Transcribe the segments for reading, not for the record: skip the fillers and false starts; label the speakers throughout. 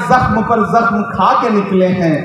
Speaker 1: जख्म पर जख्म खा के निकले हैं,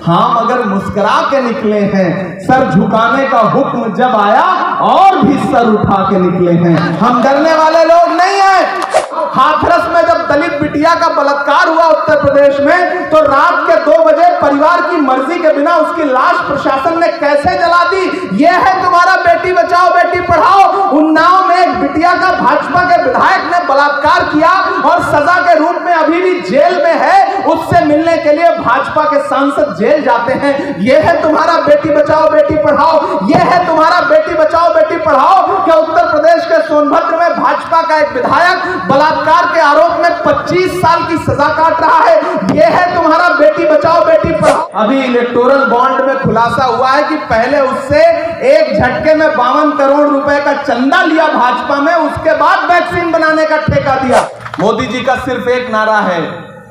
Speaker 1: हाँ मगर मुस्कुरा के निकले हैं। सर झुकाने का हुक्म जब आया और भी सर उठा के निकले हैं। हम डरने वाले लोग नहीं हैं। हाथरस में जब दलित बिटिया का बलात्कार हुआ उत्तर प्रदेश में, तो रात के 2 बजे परिवार की मर्जी के बिना उसकी लाश प्रशासन ने कैसे जला दी। यह है तुम्हारा बेटी बचाओ बेटी पढ़ाओ। उन्नाव में एक बिटिया का भाजपा के विधायक ने बलात्कार किया और सजा के रूप में अभी भी जेल में है। उससे मिलने के लिए भाजपा के सांसद जेल जाते हैं। यह है तुम्हारा बेटी बचाओ बेटी पढ़ाओ। यह है तुम्हारा बेटी बचाओ बेटी पढ़ाओ। क्या उत्तर प्रदेश के सोनभद्र में भाजपा का एक विधायक बलात्कार के आरोप में 25 साल की सजा काट रहा है। यह है तुम्हारा बेटी बचाओ बेटी पढ़ाओ। अभी इलेक्टोरल बॉन्ड में खुलासा हुआ है कि पहले उससे एक झटके में 52 करोड़ रुपए का चंदा लिया भाजपा में, उसके बाद वैक्सीन बनाने का ठेका दिया। मोदी जी का सिर्फ एक नारा है,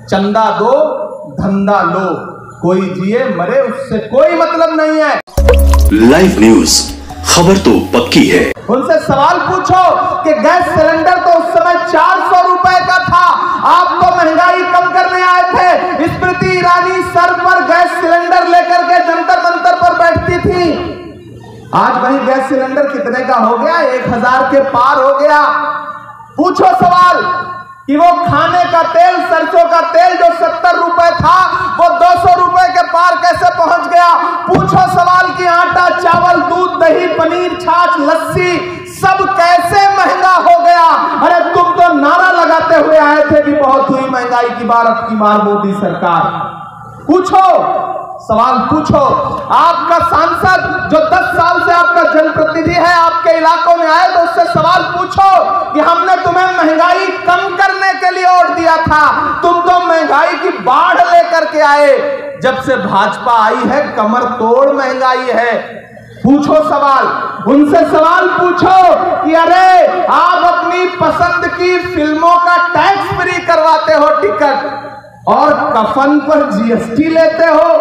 Speaker 1: चंदा दो धंधा लो, कोई जिए मरे उससे कोई मतलब नहीं है।
Speaker 2: लाइव न्यूज, खबर तो पक्की है।
Speaker 1: उनसे सवाल पूछो कि गैस सिलेंडर तो उस समय 400 रुपए का था, आप तो महंगाई कम करने आए थे। स्मृति ईरानी सर पर गैस सिलेंडर लेकर के जंतर मंतर पर बैठती थी। आज वही गैस सिलेंडर कितने का हो गया? 1000 के पार हो गया। पूछो सवाल कि वो खाने का तेल, सरसों का तेल जो 70 रुपए था, वो 200 रुपए के पार कैसे पहुंच गया। पूछो सवाल कि आटा, चावल, दूध, दही, पनीर, छाछ, लस्सी सब कैसे महंगा हो गया। अरे तुम तो नारा लगाते हुए आए थे कि बहुत हुई महंगाई की बार, अब की बार मोदी सरकार। पूछो सवाल पूछो। आपका सांसद जो 10 साल से आपका जनप्रतिनिधि है, आपके इलाकों में आए तो उससे सवाल पूछो कि हमने तुम्हें महंगाई कम करने के लिए वोट दिया था, तुम तो महंगाई की बाढ़ लेकर के आए। जब से भाजपा आई है कमर तोड़ महंगाई है। पूछो सवाल, उनसे सवाल पूछो कि अरे आप अपनी पसंद की फिल्मों का टैक्स फ्री करवाते हो टिकट, और कफन पर जीएसटी लेते हो,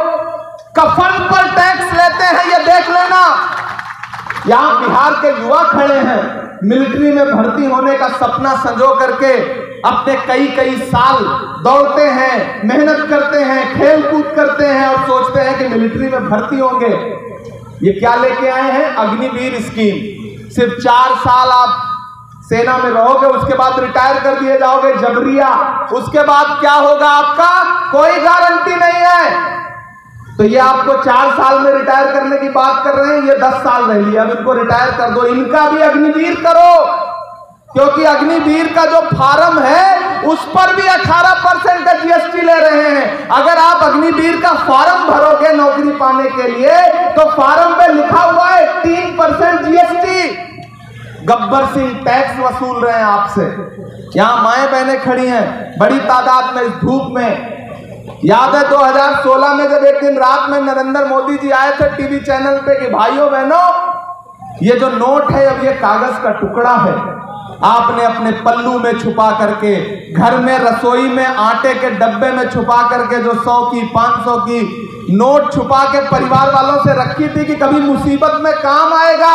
Speaker 1: कफन पर टैक्स लेते हैं, ये देख लेना। यहां बिहार के युवा खड़े हैं, मिलिट्री में भर्ती होने का सपना संजो करके अपने कई साल दौड़ते हैं, मेहनत करते हैं, खेल कूद करते हैं और सोचते हैं कि मिलिट्री में भर्ती होंगे। ये क्या लेके आए हैं? अग्निवीर स्कीम। सिर्फ 4 साल आप सेना में रहोगे, उसके बाद रिटायर कर दिए जाओगे जबरिया। उसके बाद क्या होगा आपका कोई गारंटी नहीं है। तो ये आपको 4 साल में रिटायर करने की बात कर रहे हैं, ये 10 साल रह लिया, अब इनको रिटायर कर दो। इनका भी अग्निवीर करो, क्योंकि अग्निवीर का जो फार्म है उस पर भी 18% का जीएसटी ले रहे हैं। अगर आप अग्निवीर का फार्म भरोगे नौकरी पाने के लिए, तो फार्म पे लिखा हुआ है 18% जीएसटी। गब्बर सिंह टैक्स वसूल रहे हैं आपसे। यहां माएं बहनें खड़ी हैं बड़ी तादाद में इस धूप में। याद है 2016 में जब एक दिन रात में नरेंद्र मोदी जी आए थे टीवी चैनल पे कि भाइयों बहनों, ये जो नोट है अब ये कागज का टुकड़ा है। आपने अपने पल्लू में छुपा करके, घर में रसोई में आटे के डब्बे में छुपा करके जो 100 की 500 की नोट छुपा के परिवार वालों से रखी थी कि कभी मुसीबत में काम आएगा,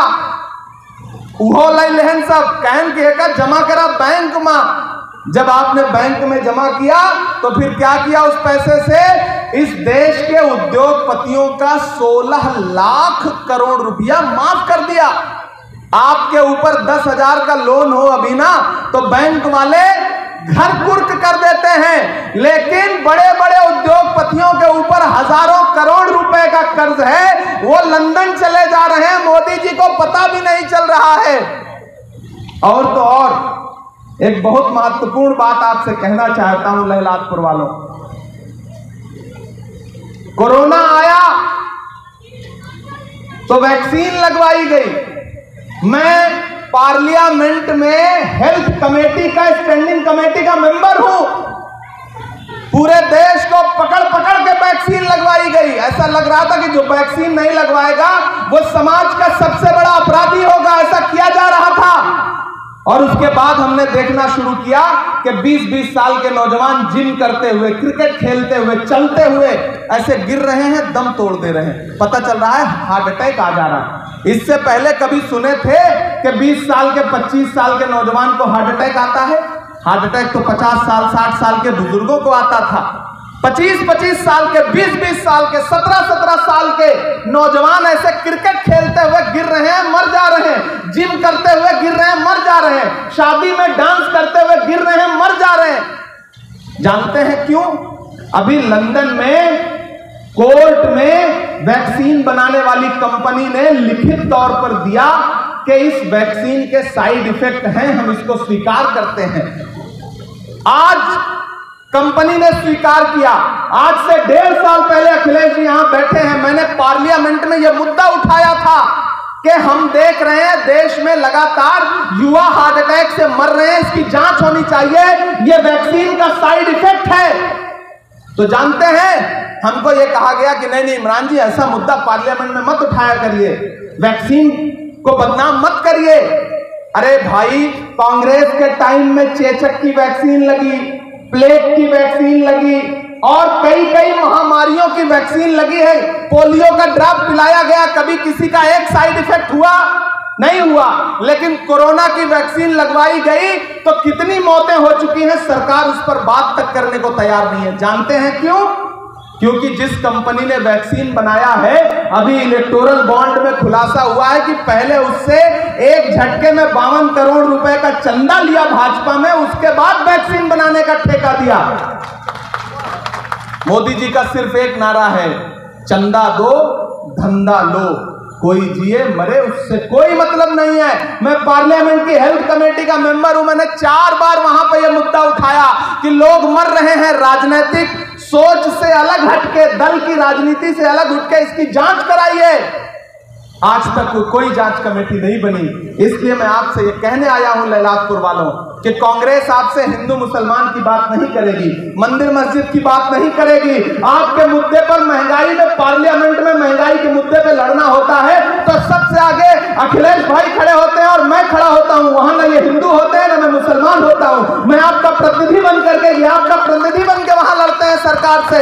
Speaker 1: वो लहन सब कहन के जमा करा बैंक में। जब आपने बैंक में जमा किया तो फिर क्या किया उस पैसे से? इस देश के उद्योगपतियों का 16 लाख करोड़ रुपया माफ कर दिया। आपके ऊपर 10,000 का लोन हो अभी ना, तो बैंक वाले घर कुर्क कर देते हैं, लेकिन बड़े बड़े उद्योगपतियों के ऊपर हजारों करोड़ रुपए का कर्ज है, वो लंदन चले जा रहे हैं, मोदी जी को पता भी नहीं चल रहा है। और तो और एक बहुत महत्वपूर्ण बात आपसे कहना चाहता हूं लहलादपुर वालों, कोरोना आया तो वैक्सीन लगवाई गई। मैं पार्लियामेंट में हेल्थ कमेटी का, स्टैंडिंग कमेटी का मेंबर हूं। पूरे देश को पकड़ पकड़ के वैक्सीन लगवाई गई। ऐसा लग रहा था कि जो वैक्सीन नहीं लगवाएगा वो समाज का सबसे बड़ा अपराधी होगा, ऐसा किया जा रहा था। और उसके बाद हमने देखना शुरू किया कि 20-20 साल के नौजवान जिम करते हुए, क्रिकेट खेलते हुए, चलते हुए ऐसे गिर रहे हैं, दम तोड़ दे रहे हैं। पता चल रहा है हार्ट अटैक आ जा रहा है। इससे पहले कभी सुने थे कि 20 साल के 25 साल के नौजवान को हार्ट अटैक आता है? हार्ट अटैक तो 50 साल 60 साल के बुजुर्गों को आता था। 25-25 साल के, 20-20 साल के, 17-17 साल के नौजवान ऐसे क्रिकेट खेलते हुए गिर रहे हैं, मर जा रहे हैं, जिम करते हुए गिर रहे हैं, मर जा रहे हैं, शादी में डांस करते हुए गिर रहे हैं, मर जा रहे हैं। जानते हैं क्यों? अभी लंदन में कोर्ट में वैक्सीन बनाने वाली कंपनी ने लिखित तौर पर दिया कि इस वैक्सीन के साइड इफेक्ट हैं, हम इसको स्वीकार करते हैं। आज कंपनी ने स्वीकार किया। आज से 1.5 साल पहले अखिलेश जी यहां बैठे हैं, मैंने पार्लियामेंट में यह मुद्दा उठाया था कि हम देख रहे हैं देश में लगातार युवा हार्ट अटैक से मर रहे हैं, इसकी जांच होनी चाहिए, यह वैक्सीन का साइड इफेक्ट है। तो जानते हैं, हमको यह कहा गया कि नहीं इमरान जी ऐसा मुद्दा पार्लियामेंट में मत उठाया करिए, वैक्सीन को बदनाम मत करिए। अरे भाई, कांग्रेस के टाइम में चेचक की वैक्सीन लगी, प्लेग की वैक्सीन लगी और कई कई महामारियों की वैक्सीन लगी है। पोलियो का ड्रॉप पिलाया गया, कभी किसी का एक साइड इफेक्ट हुआ? नहीं हुआ। लेकिन कोरोना की वैक्सीन लगवाई गई तो कितनी मौतें हो चुकी हैं, सरकार उस पर बात तक करने को तैयार नहीं है। जानते हैं क्यों? क्योंकि जिस कंपनी ने वैक्सीन बनाया है, अभी इलेक्टोरल बॉन्ड में खुलासा हुआ है कि पहले उससे एक झटके में 52 करोड़ रुपए का चंदा लिया भाजपा में, उसके बाद वैक्सीन बनाने का ठेका दिया। मोदी जी का सिर्फ एक नारा है, चंदा दो धंधा लो, कोई जिए मरे उससे कोई मतलब नहीं है। मैं पार्लियामेंट की हेल्थ कमेटी का मेंबर हूं, मैंने 4 बार वहां पर यह मुद्दा उठाया कि लोग मर रहे हैं, राजनीतिक सोच से अलग हटके, दल की राजनीति से अलग उठके इसकी जांच कराइए। आज तक कोई जांच कमेटी नहीं बनी। इसलिए मैं आपसे ये कहने आया हूं लैलातपुर वालों कि कांग्रेस आपसे हिंदू मुसलमान की बात नहीं करेगी, मंदिर मस्जिद की बात नहीं करेगी। आपके मुद्दे पर महंगाई में, पार्लियामेंट में महंगाई के मुद्दे पे लड़ना होता है तो सबसे आगे अखिलेश भाई खड़े होते हैं और मैं खड़ा होता हूं। वहां ना ये हिंदू होते हैं ना मैं मुसलमान होता हूं। मैं आपका प्रतिनिधि बन करके, आपका प्रतिनिधि बन के वहां लड़ते हैं सरकार से।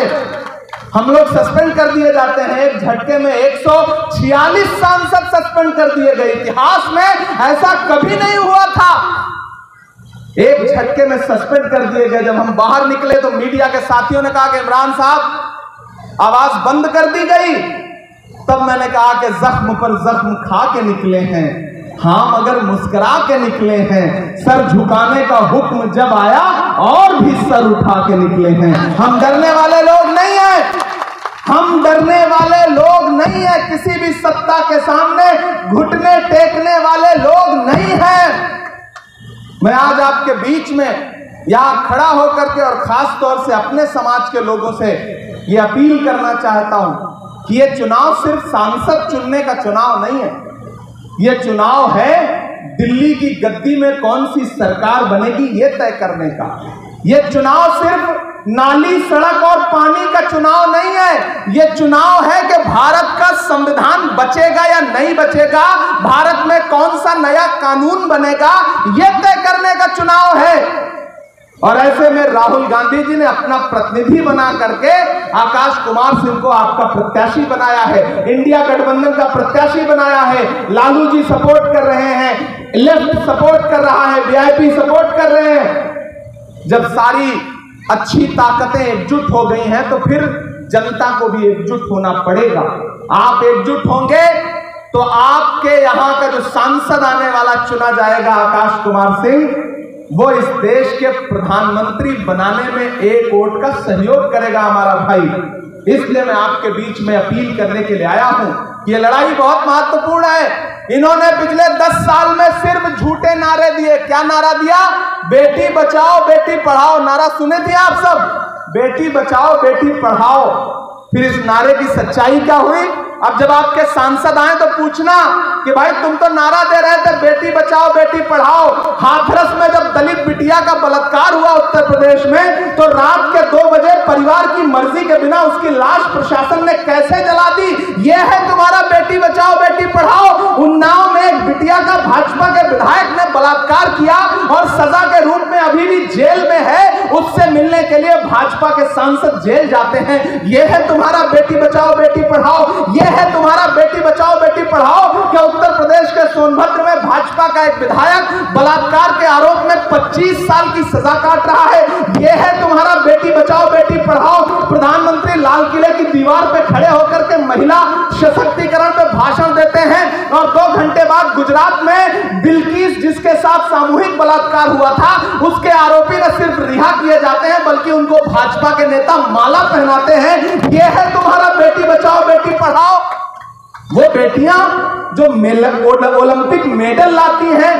Speaker 1: हम लोग सस्पेंड कर दिए जाते हैं, एक झटके में 146 सांसद सस्पेंड कर दिए गए। इतिहास में ऐसा कभी नहीं हुआ था, एक झटके में सस्पेंड कर दिए गए। जब हम बाहर निकले तो मीडिया के साथियों ने कहा कि इमरान साहब आवाज बंद कर दी गई। तब मैंने कहा कि जख्म पर जख्म खा के निकले हैं, हाँ मगर मुस्कुरा के निकले हैं। सर झुकाने का हुक्म जब आया और भी सर उठा के निकले हैं। हम डरने वाले लोग नहीं हैं, हम डरने वाले लोग नहीं है, किसी भी सत्ता के सामने घुटने टेकने वाले लोग नहीं हैं। मैं आज आपके बीच में यहां खड़ा होकर के और खास तौर से अपने समाज के लोगों से ये अपील करना चाहता हूं कि ये चुनाव सिर्फ सांसद चुनने का चुनाव नहीं है, ये चुनाव है दिल्ली की गद्दी में कौन सी सरकार बनेगी ये तय करने का। ये चुनाव सिर्फ नाली, सड़क और पानी का चुनाव नहीं है, ये चुनाव है कि भारत का संविधान बचेगा या नहीं बचेगा, भारत में कौन सा नया कानून बनेगा, ये तय करने का चुनाव है। और ऐसे में राहुल गांधी जी ने अपना प्रतिनिधि बना करके आकाश कुमार सिंह को आपका प्रत्याशी बनाया है, इंडिया गठबंधन का प्रत्याशी बनाया है। लालू जी सपोर्ट कर रहे हैं, लेफ्ट सपोर्ट कर रहा है, वीआईपी सपोर्ट कर रहे हैं। जब सारी अच्छी ताकतें एकजुट हो गई हैं तो फिर जनता को भी एकजुट होना पड़ेगा। आप एकजुट होंगे तो आपके यहां का जो सांसद आने वाला चुना जाएगा आकाश कुमार सिंह, वो इस देश के प्रधानमंत्री बनाने में एक वोट का सहयोग करेगा हमारा भाई। इसलिए मैं आपके बीच में अपील करने के लिए आया हूं कि ये लड़ाई बहुत महत्वपूर्ण है। इन्होंने पिछले 10 साल में सिर्फ झूठे नारे दिए। क्या नारा दिया? बेटी बचाओ बेटी पढ़ाओ नारा सुने थे आप सब, बेटी बचाओ बेटी पढ़ाओ। फिर इस नारे की सच्चाई क्या हुई? अब जब आपके सांसद आए तो पूछना कि भाई तुम तो नारा दे रहे थे बेटी बचाओ बेटी पढ़ाओ, हाथरस में जब दलित बिटिया का बलात्कार हुआ उत्तर प्रदेश में तो रात के 2 बजे परिवार की मर्जी के बिना उसकी लाश प्रशासन ने कैसे जला दी? यह है तुम्हारा बेटी बचाओ बेटी पढ़ाओ। उन्नाव में एक बिटिया का भाजपा के विधायक ने बलात्कार किया और सजा के रूप में अभी भी जेल में है, उससे मिलने के लिए भाजपा के सांसद जेल जाते हैं। यह है तुम्हारा बेटी बचाओ बेटी पढ़ाओ, यह है तुम्हारा बेटी बचाओ बेटी पढ़ाओ। क्या उत्तर प्रदेश के सोनभद्र में भाजपा का एक विधायक बलात्कार के आरोप में 25 साल की सजा काट रहा है? यह है तुम्हारा बेटी बचाओ बेटी पढ़ाओ। बिल्किस जिसके साथ सामूहिक बलात्कार हुआ था, उसके आरोपी न सिर्फ रिहा किए जाते हैं बल्कि उनको भाजपा के नेता माला पहनाते हैं। यह है तुम्हारा बेटी बचाओ बेटी पढ़ाओ। वो बेटियां जो ओलंपिक मेडल लाती हैं,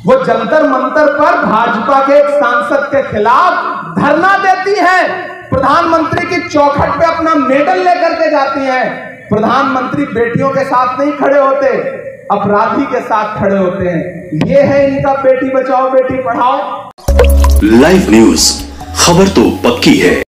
Speaker 1: वो जंतर मंतर पर भाजपा के एक सांसद के खिलाफ धरना देती हैं, प्रधानमंत्री की चौखट पे अपना मेडल लेकर के जाती हैं। प्रधानमंत्री बेटियों के साथ नहीं खड़े होते, अपराधी के साथ खड़े होते हैं। ये है इनका बेटी बचाओ बेटी पढ़ाओ।
Speaker 2: लाइव न्यूज, खबर तो पक्की है।